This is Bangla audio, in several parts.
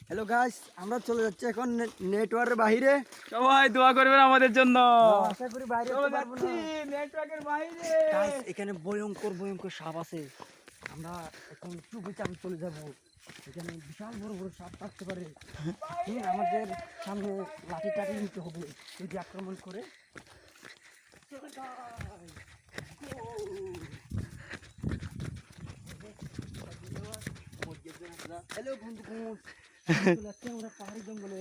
হ্যালো গাইস, আমরা চলে যাচ্ছি এখন নেটওয়ার্কের বাইরে। সবাই দোয়া করবেন আমাদের জন্য। আশা করি বাইরে চলে যাচ্ছি নেটওয়ার্কের বাইরে। গাইস, এখানে ভয়ঙ্কর ভয়ঙ্কর সাপ আছে। আমরা এখন চুপচাপ চলে যাব। এখানে বিশাল বড় বড় সাপ থাকতে পারে। আমাদের সামনে লাঠি টাঠি নিতে হবে যদি আক্রমণ করে। হ্যালো বন্ধু, আমরা পাহাড়ি জঙ্গলে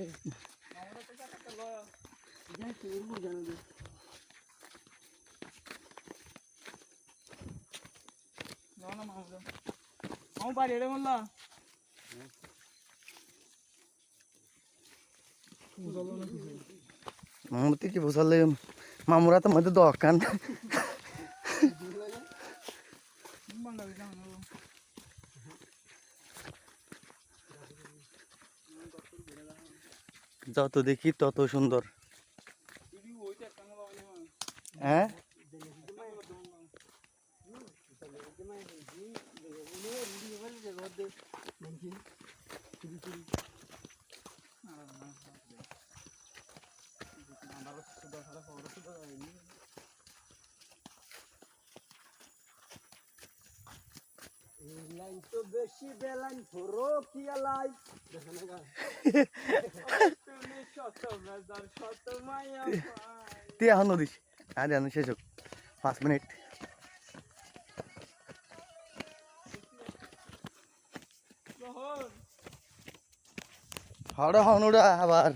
মামুতি কি বুঝালে মামুরা তো মধ্যে দোকান যত দেখি তত সুন্দর। হ্যাঁ, তো বেশি বেলাইন ধরো কি আলাই তুই এখন নদীস আরে আমি শেষ হোক 5 মিনিট। হড় হনুরা আবার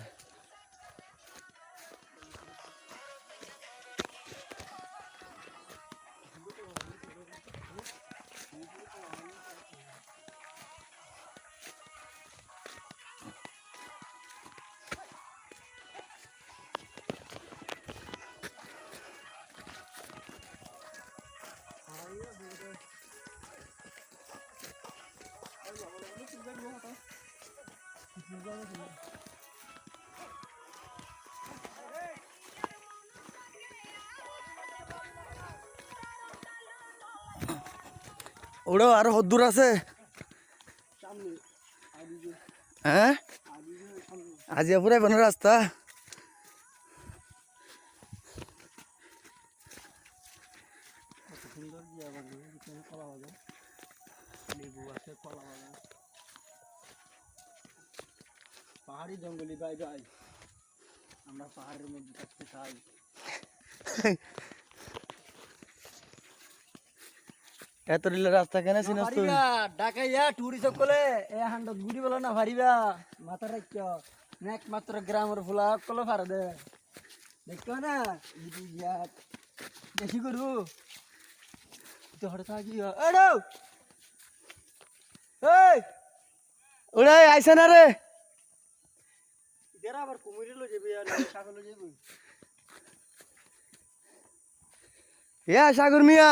ওড়ো আরো দূর আছে। হ্যাঁ, আজিয়াপুরে বনের রাস্তা। পাহাড়ি জঙ্গলি বাই বাই, আমরা পাহাড়ের মধ্যে থাকতে চাই। এত রিলে রাস্তা কেন চিনস তুই? ডাকাইয়া টুরি সকলে এ হান্ডত গুড়ি বলো না ভারিবা মাথা রাখিও একমাত্র গ্রামের ফুলা কলে ফার দে দেখো না বেশি করু তো হঠাৎ থাকি এড়ো এই ওরে আইছে না রে? দেরা আবার কুমিরে লো যাবে আর ছাগল যাবে। এ সাগর মিয়া